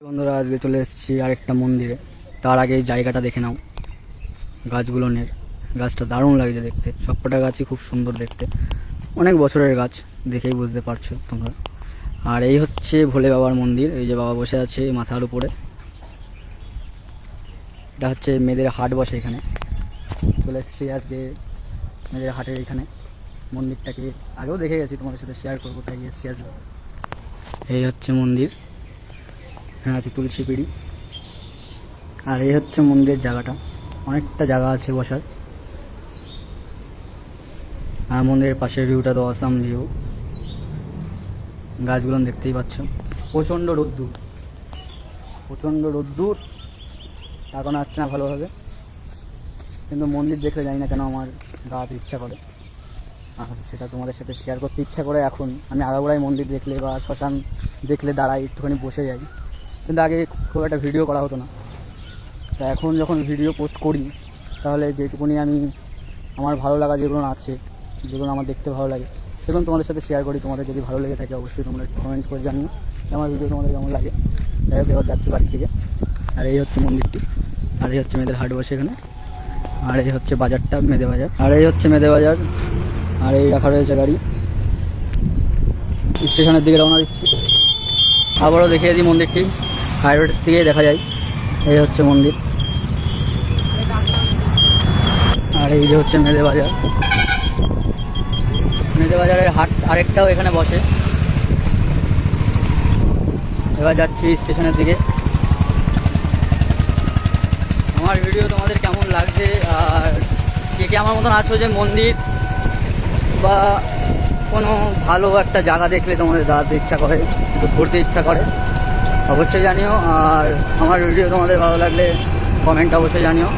বন্ধুরা, আজকে চলে এসেছি আরেকটা মন্দিরে। তার আগে এই জায়গাটা দেখে নাও, গাছগুলোনের। গাছটা দারুণ লাগছে দেখতে, সবকটা গাছই খুব সুন্দর দেখতে, অনেক বছরের গাছ, দেখেই বুঝতে পারছো তোমরা। আর এই হচ্ছে ভোলে বাবার মন্দির। এই যে বাবা বসে আছে মাথার উপরে। এটা হচ্ছে মেয়েদের হাট বসে এখানে। চলে এসেছি আজকে মেয়েদের হাটের এখানে। মন্দিরটাকে আগেও দেখে গেছি, তোমাদের সাথে শেয়ার করবো, তাই এসেছি আজকে। এই হচ্ছে মন্দির, এখানে আছে তুলসী পিড়ি। আর এই হচ্ছে মন্দিরের জায়গাটা, অনেকটা জায়গা আছে বসার। আর মন্দিরের পাশের ভিউটা তো অসাম ভিউ, গাছগুলো দেখতেই পাচ্ছ। প্রচণ্ড রোদ্দুর, প্রচণ্ড রোদ্দুর, এখন আসছে না ভালোভাবে, কিন্তু মন্দির দেখলে জানি না কেন আমার গাতে ইচ্ছা করে, আর সেটা তোমাদের সাথে শেয়ার করতে ইচ্ছা করে। এখন আমি আগাগোড়াই মন্দির দেখলে বা শ্মশান দেখলে দাঁড়াই, একটুখানি বসে যাই, কিন্তু আগে খুব একটা ভিডিও করা হতো না। তা এখন যখন ভিডিও পোস্ট করি, তাহলে যেটুকুনি আমি আমার ভালো লাগা যেগুলো আছে, যেগুলো আমার দেখতে ভালো লাগে, সেগুলো তোমাদের সাথে শেয়ার করি। তোমাদের যদি ভালো লেগে থাকে অবশ্যই তোমরা কমেন্ট করে জানিও আমার ভিডিও তোমাদের কেমন লাগে। যাই হোক, এবার যাচ্ছি বাড়ি থেকে। আর এই হচ্ছে মন্দিরটি, আর এই হচ্ছে মেয়েদের হাট বসে এখানে। আর এই হচ্ছে বাজারটা, মেদে বাজার। আর এই হচ্ছে মেদে বাজার। আর এই রাখা রয়েছে গাড়ি, স্টেশনের দিকে রওনা দিচ্ছি। আবারও দেখিয়ে দিই মন্দিরটি, হাইরোড থেকে দেখা যায়। এই হচ্ছে মন্দির। আর এই যে হচ্ছে মেদে বাজার। মেদে বাজারের হাট আরেকটাও এখানে বসে। এবার যাচ্ছি স্টেশনের দিকে। আমার ভিডিও তোমাদের কেমন লাগছে, আর কে কে আমার মতন আছো যে মন্দির বা কোনো ভালো একটা জায়গা দেখলে তোমাদের দাঁড়াতে ইচ্ছা করে, ঘুরতে ইচ্ছা করে, অবশ্যই জানিও। আর আমার ভিডিও তোমাদের ভালো লাগলে কমেন্ট অবশ্যই জানিও।